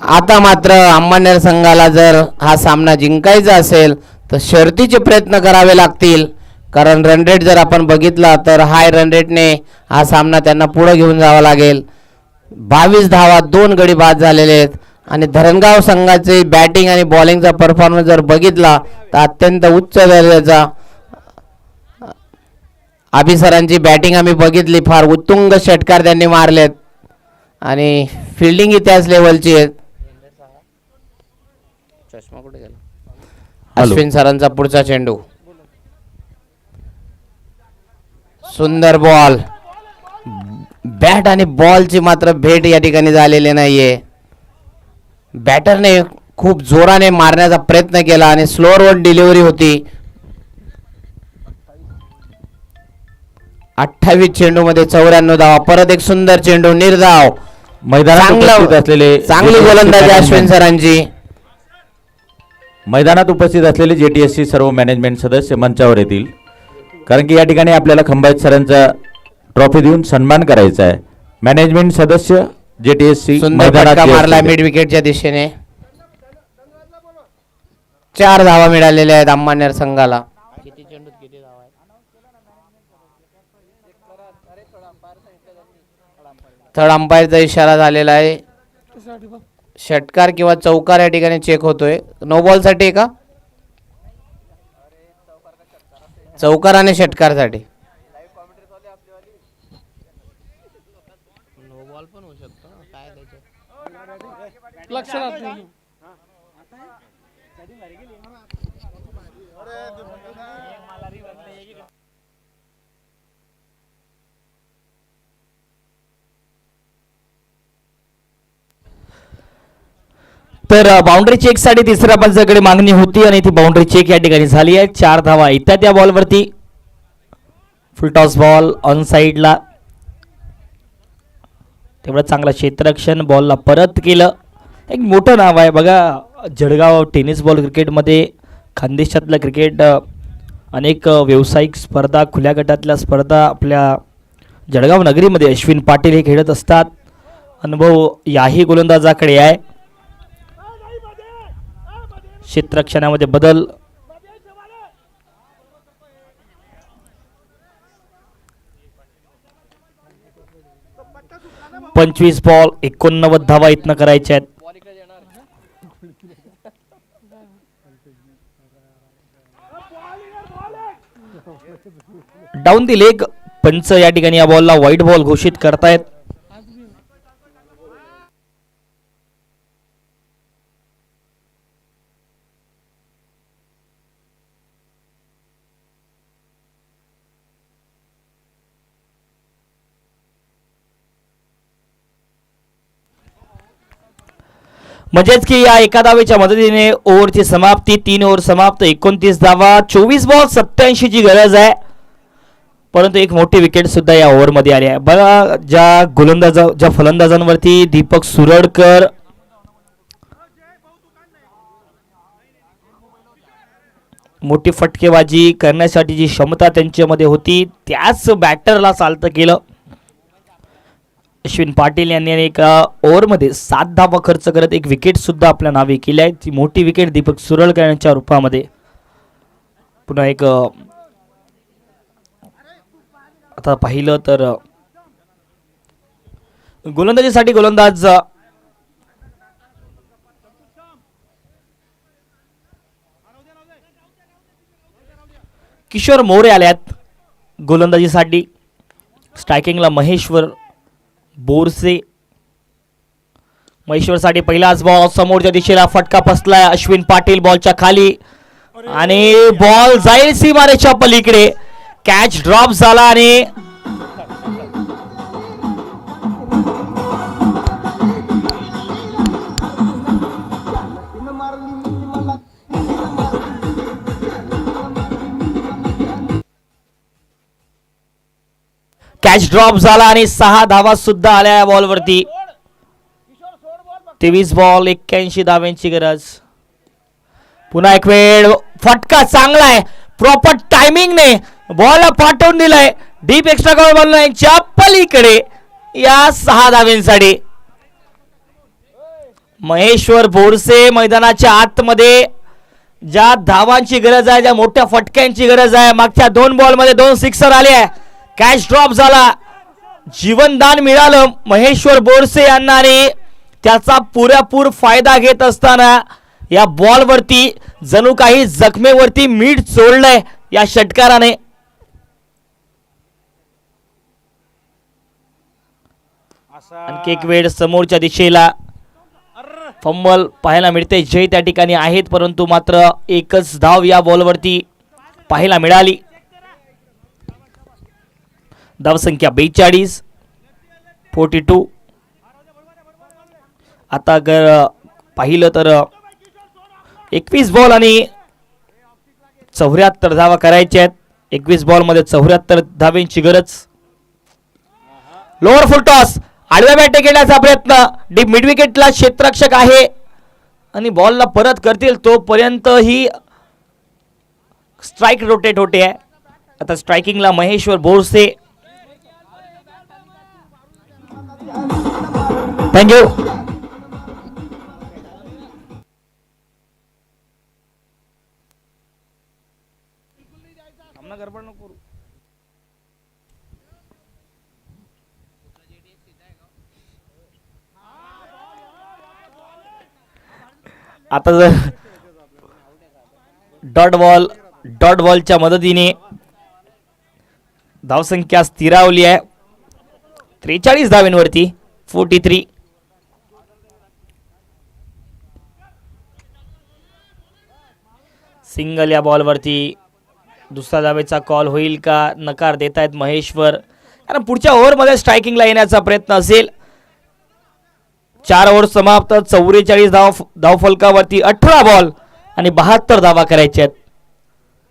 आता मात्र अंबरनेर संघाला जर हा सामना जिंकायचा असेल तर शर्तीचे प्रयत्न करावे लागतील, कारण रन रेट जर आपण बघितला तर हाय रन रेटने हा सामना त्यांना पुढे घेऊन जावा लागेल. 22 धावा 2 गडी बाद झालेले आहेत आणि धरणगाव संघाचे बॅटिंग आणि बॉलिंगचा परफॉर्मन्स जर बघितला तर अत्यंत उच्च दर्जाचा. अभिसरांची बॅटिंग आम्ही बघितली, फार उत्तुंग षटकार त्यांनी मारलेत आणि फिल्डिंग ही त्याच लेवलची आहे. अश्विन सरांचा पुढचा चेंडू. सुंदर बॉल. बॅट आणि बॉलची मात्र भेट या ठिकाणी झालेली नाहीये. बॅटरने खूप जोराने मारण्याचा प्रयत्न केला आणि स्लोअर वन डिलिव्हरी होती. 28 चेंडू मध्ये 94 धावा. परत एक सुंदर चेंडू निर्धाव. चांगली गोलंदाजी अश्विन सरांची. मैदानात उपस्थित असलेले जेटीएससी सर्व मॅनेजमेंट सदस्य मंचावर येतील, कारण की या ठिकाणी आपल्याला खंबाळत सरांचा ट्रॉफी देऊन सन्मान करायचा आहे. मॅनेजमेंट सदस्य जेटीएससी मैदानात मारला मिड विकेटच्या दिशेने. 4 धावा मिळालेल्या आहेत अंबरनेर संघाला. थर्ड अंपायरचा इशारा झालेला आहे. षटकार किंवा चौकार या ठिकाणी चेक होतोय. नो बॉल साठी का चौकार आणि षटकार साठी? तर बाउंड्री चेक साठी तिसऱ्या पंचाकडे मागणी होती आणि ती बाउंड्री चेक या ठिकाणी झाली आहे. 4 धावा येतात त्या बॉलवरती. फुल टॉस बॉल ऑन साइडला. तेवढं चांगलं क्षेत्ररक्षण. बॉलला परत केलं. एक मोठं नाव आहे बघा जळगाव टेनिस बॉल क्रिकेटमध्ये. खानदेशातलं क्रिकेट अनेक व्यावसायिक स्पर्धा, खुल्या गटातल्या स्पर्धा आपल्या जळगाव नगरीमध्ये अश्विन पाटील हे खेळत असतात. अनुभव याही गोलंदाजाकडे आहे. क्षेत्ररक्षणामध्ये बदल. पंचवीस बॉल 89 धावा इथनं करायच्या आहेत. Down the leg. पंच या ठिकाणी या बॉलला व्हाईट बॉल घोषित करतायत. म्हणजेच की या एका धावेच्या मदतीने ओव्हरची समाप्ती. 3 ओव्हर समाप्त. 29 धावा, 24 बॉल 87 ची गरज आहे. परंतु एक मोठी विकेट सुद्धा या ओव्हर मध्ये आली आहे. बघा ज्या फलंदाजांवरती दीपक सुरडकर, मोठी फटकेबाजी करण्यासाठी जी क्षमता त्यांच्यामध्ये होती त्याच बॅटरला चालतं केलं. अश्विन पाटील यांनी एका ओव्हरमध्ये 7 धावा खर्च करत एक विकेट सुद्धा आपल्या नावे केली आहे. ती मोठी विकेट दीपक सुरळकर यांच्या रूपामध्ये. पुन्हा एक आता पाहिलं तर गोलंदाजीसाठी गोलंदाज किशोर मोरे आल्यात गोलंदाजीसाठी. स्ट्रायकिंगला महेश्वर बोरसे. महेश्वरसाठी पहिलाच बॉल. समोरच्या दिशेला फटका बसलाय. अश्विन पाटील बॉलच्या खाली आणि बॉल जाईल सीमारेच्या पलीकडे. कॅच ड्रॉप झाला आणि कॅच ड्रॉप झाला आणि 6 धावा सुद्धा आल्या या बॉलवरती. 23 बॉल 81 धाव्यांची गरज. पुन्हा एक वेळ फटका चांगला आहे. प्रॉपर टायमिंगने बॉल पाठवून दिलाय डीप एक्स्ट्रा कव्हर बॉल लाईनच्या पलीकडे या 6 धाव्यांसाठी. महेश्वर बोरसे मैदानाच्या आतमध्ये. ज्या धावांची गरज आहे, ज्या मोठ्या फटक्यांची गरज आहे. मागच्या 2 बॉल मध्ये 2 सिक्सर आले आहे. कॅच ड्रॉप झाला. जीवनदान मिळालं महेश्वर बोरसे यांना आणि त्याचा पुरेपूर फायदा घेत असताना या बॉलवरती जणू काही जखमेवरती मीठ चोळलंय या षटकाराने. आणखी एक वेळ समोरच्या दिशेला फंबल पाहायला मिळते. जय त्या ठिकाणी आहेत परंतु मात्र एकच धाव या बॉलवरती पाहायला मिळाली. धावसंख्या 42, 42. आता जर पाहिलं तर 21 बॉल आणि 74 धावा करायच्या आहेत. 21 बॉल मध्ये 74 धाव्यांची गरज. लोअर फुल टॉस. आडव्या बॅटे घेण्याचा प्रयत्न. डीप मिड विकेटला क्षेत्ररक्षक आहे आणि बॉलला परत करतील तोपर्यंत ही स्ट्राइक रोटेट होते आहे. आता स्ट्रायकिंगला महेश्वर बोरसे. थँक्यू. आता जर डॉट बॉलच्या मदतीने धावसंख्या स्थिरावली आहे 43 धाव्यांवरती. 43. सिंगल या बॉलवरती. दुसरा धावेचा कॉल होईल का? नकार देत आहेत महेश्वर, कारण पुढच्या ओव्हरमध्ये स्ट्रायकिंगला येण्याचा प्रयत्न असेल. 4 ओव्हर समाप्त. 44 धावफलकावरती 18 बॉल आणि 72 धावा करायच्या आहेत.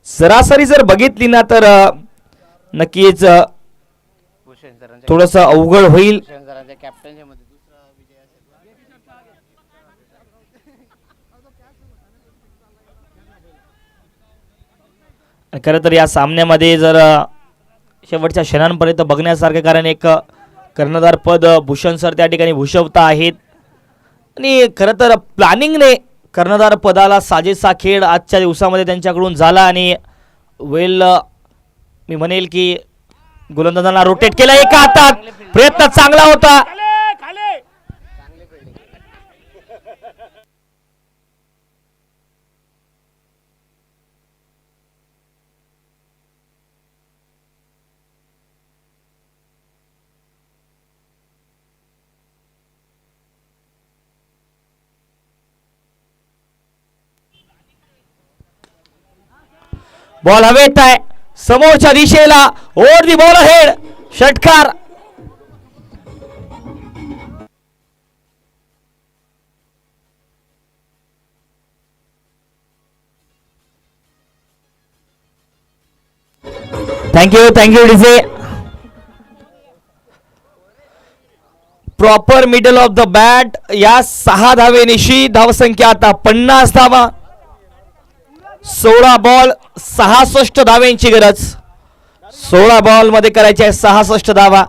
सरासरी जर बघितली ना तर नक्कीच थोडस अवघड होईल. खरं तर या सामन्यामध्ये जर शेवटच्या क्षणांपर्यंत बघण्यासारखं, कारण एक कर्णधार पद भूषण सर त्या ठिकाणी भूषवता आहेत आणि खरं तर प्लॅनिंगने कर्णधार पदाला साजेसा खेळ आजच्या दिवसामध्ये त्यांच्याकडून झाला आणि मी म्हणेल की गोलंदाजांना रोटेट केलं. एका हातात प्रयत्न चांगला होता. बॉल हवेत आहे समोरच्या दिशेला ओव्हर दी बॉल हेड षटकार. Thank you DJ. Proper middle of the bat. या 6 धावेनिशी धावसंख्या आता 50 धावा. 16 बॉल 66 धावेंची गरज. 16 बॉल मध्ये करायचे आहे 66 धावा.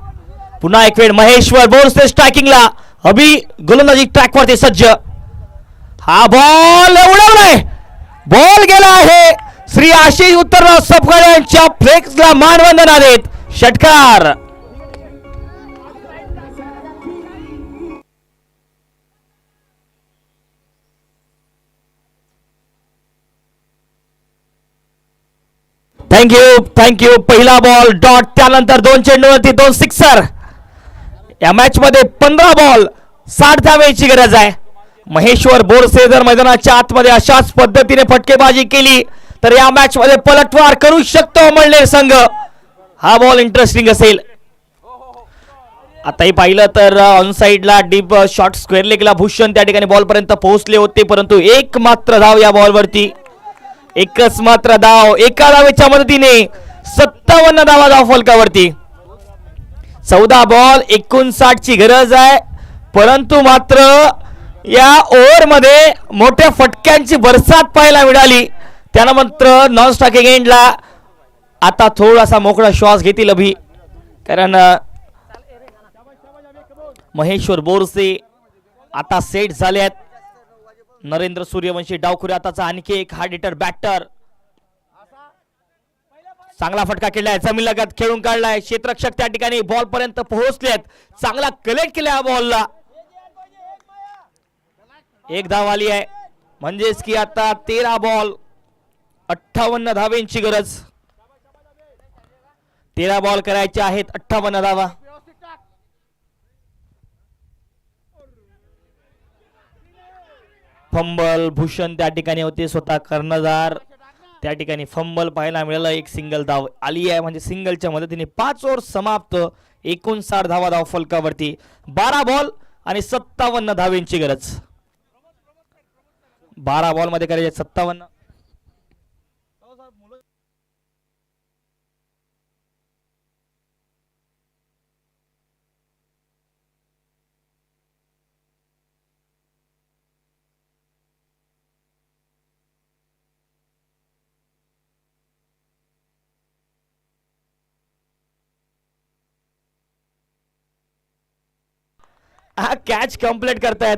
पुन्हा एक वेळ महेश्वर बोरसे स्ट्रायकिंगला. अभि गोलंदाजी ट्रॅकवरती सज्ज. हा बॉल उडवलाय. बॉल गेला आहे. श्री आशिष उत्तरराव सपकाळ यांच्या फ्लेक्सला मानवंदना देत षटकार. थँक्यू. पहिला बॉल डॉट. त्यानंतर 2 चेंडूवरती 2 सिक्सर. या मॅच मध्ये 15 बॉल 60 धावेची गरज आहे. महेश्वर बोरसे जर मैदानाच्या आतमध्ये अशाच पद्धतीने फटकेबाजी केली तर या मॅच मध्ये पलटवार करू शकतो मळनेर संघ. हा बॉल इंटरेस्टिंग असेल. आताही पाहिलं तर ऑन साइडला डीप शॉट स्क्वेअर लेगला भूषण त्या ठिकाणी बॉल पर्यंत पोहोचले होते परंतु एक मात्र धाव या बॉलवरती. एकच मात्र धाव. एका धावेच्या मदतीने 57 धावा धाव फलकावरती. 14 बॉल 59 ची गरज आहे परंतु मात्र या ओव्हर मध्ये मोठ्या फटक्यांची बरसात पाहायला मिळाली. त्यानं मात्र नॉन स्ट्रायकिंग एंडला आता थोडासा मोकळा श्वास घेतील अभि. कारण महेश्वर बोरसे आता सेट झाले आहेत. नरेंद्र सूर्यवंशी डावखुरी आताचा आणखी एक हार्ड हिटर बॅटर. चांगला फटका केलाय. जमीन लगत खेळून काढलाय. क्षेत्ररक्षक त्या ठिकाणी बॉल पर्यंत पोहोचलेत. चांगला कलेक्ट केला या बॉलला. एक धाव आली आहे म्हणजेच की आता 13 बॉल 58 धावेंची गरज. 13 बॉल करायचे आहेत 58 धावा. फंबल भूषण त्या ठिकाणी होते स्वतः कर्णधार. त्या ठिकाणी फंबल पाहायला मिळालं. एक सिंगल धाव आली आहे म्हणजे सिंगलच्या मदतीने 5 ओव्हर समाप्त. 59 धावा धाव फलकावरती. 12 बॉल आणि 57 धावेंची गरज. 12 बॉल मध्ये करायचे 57. हा कॅच कंप्लीट करतायत.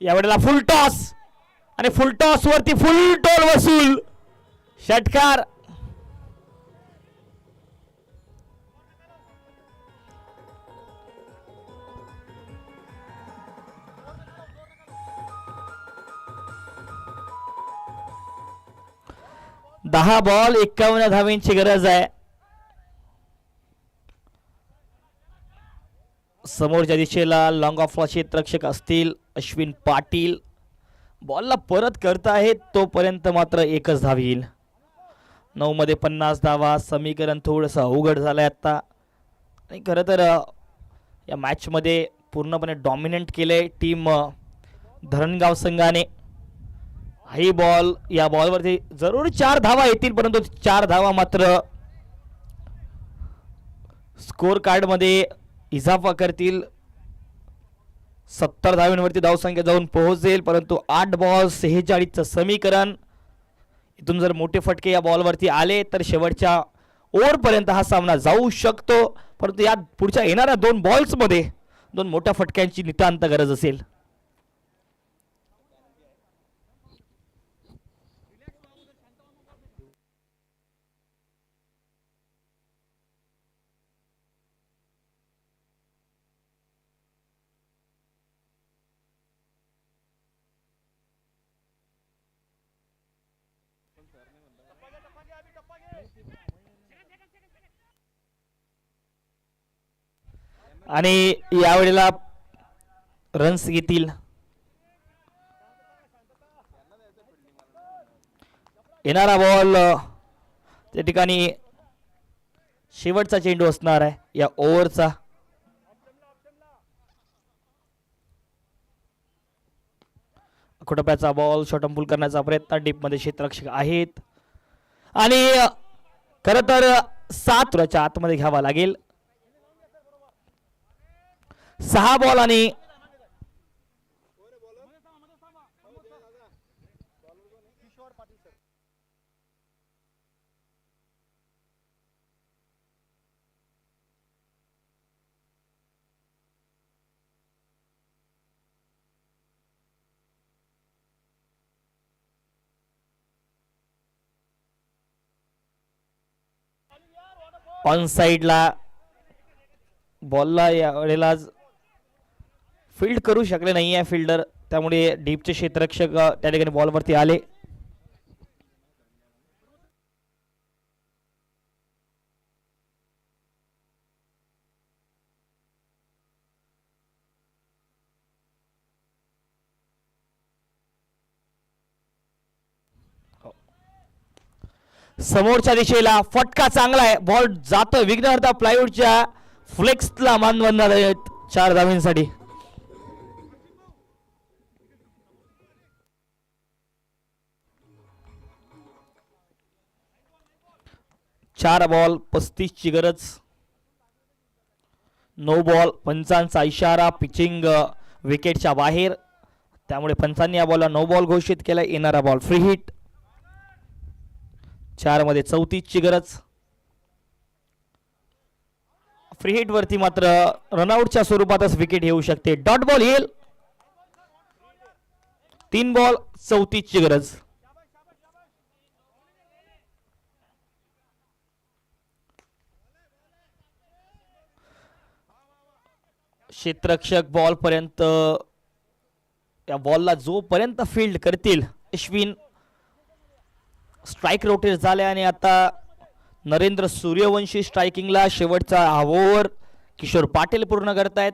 यावेळेला फुल टॉस आणि फुल टॉस वरती फुल टोल वसूल षटकार. दहा बॉल 51 धावेंची गरज आहे. समोरच्या दिशेला लॉंग ऑफला क्षेत्ररक्षक असतील अश्विन पाटील. बॉलला परत करतायत तोपर्यंत मात्र एकच धाव येईल. 9 मध्ये 50 धावा. समीकरण थोडंसं अवघड झालंय आता. आणि खरं तर या मॅच मध्ये पूर्णपणे डॉमिनेट केलंय टीम धरणगाव संघाने. हाई बॉल या बॉलवरती जरूर 4 धावा येतील परंतु 4 धावा मात्र स्कोर कार्ड मध्ये इजाफा करतील. 70 धावांवरती धावसंख्या जाऊन पोहोचेल परंतु 8 बॉल 46चं समीकरण. इथून जर मोठे फटके या बॉलवरती आले तर शेवटच्या ओव्हर पर्यंत हा सामना जाऊ शकतो. परंतु या पुढच्या येणाऱ्या 2 बॉल्स मध्ये दोन मोठ्या फटक्यांची नितांत गरज असेल. आणि यावेळेला रन्स घेतील. येणारा बॉल त्या ठिकाणी शेवटचा चेंडू असणार आहे या ओव्हरचा. खोटप्याचा बॉल शॉटंपूल करण्याचा प्रयत्न, डीपमध्ये क्षेत्ररक्षक आहेत आणि खरं तर 7 आतमध्ये घ्यावा लागेल. 6 बॉल आणि ऑन साइडला बॉलला यावेळेला फील्ड करू शकले नाही आहे फिल्डर, त्यामुळे डीपचे क्षेत्ररक्षक त्या ठिकाणी बॉलवरती आले. समोरच्या दिशेला फटका चांगला आहे, बॉल जातो विघ्नहर्ता प्लायवूडच्या फ्लेक्सला मान बनणार आहेत 4 धावांसाठी. चार बॉल 35 ची गरज. 9 बॉल, पंचांचा इशारा, पिचिंग विकेटच्या बाहेर, त्यामुळे पंचांनी या बॉलला 9 बॉल घोषित केला. येणारा बॉल फ्री हिट. 4 मध्ये 34 ची गरज. फ्री हिट वरती मात्र रनआउटच्या स्वरूपातच विकेट येऊ शकते. डॉट बॉल येईल. 3 बॉल 34 ची गरज. क्षेत्ररक्षक बॉल पर्यंत, या बॉलला जोपर्यंत फील्ड करतील अश्विन, स्ट्राइक रोटेट झाले आणि आता नरेंद्र सूर्यवंशी स्ट्रायकिंगला. शेवटचा ओव्हर किशोर पाटील पूर्ण करतायत.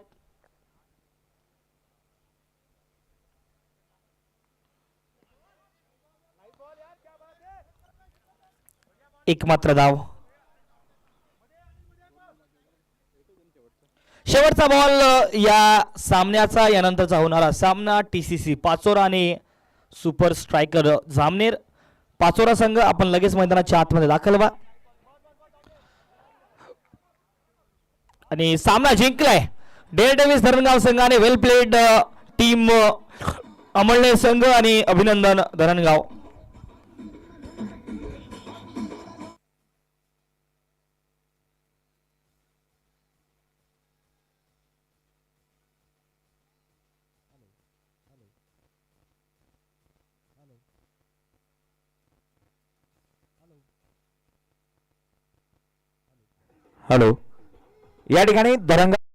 एक मात्र धाव. शेवटचा बॉल या सामन्याचा, यानंतरचा होणारा सामना TCC पाचोरा आणि सुपर स्ट्रायकर जामनेर. पाचोरा संघ आपण लगेच मैदानाच्या आतमध्ये दाखल व्हा. आणि सामना जिंकलाय डेअर डेव्हिस धरणगाव संघाने. वेल प्लेड टीम अमळनेर संघ आणि अभिनंदन धरणगाव. हॅलो, या ठिकाणी धरणगाव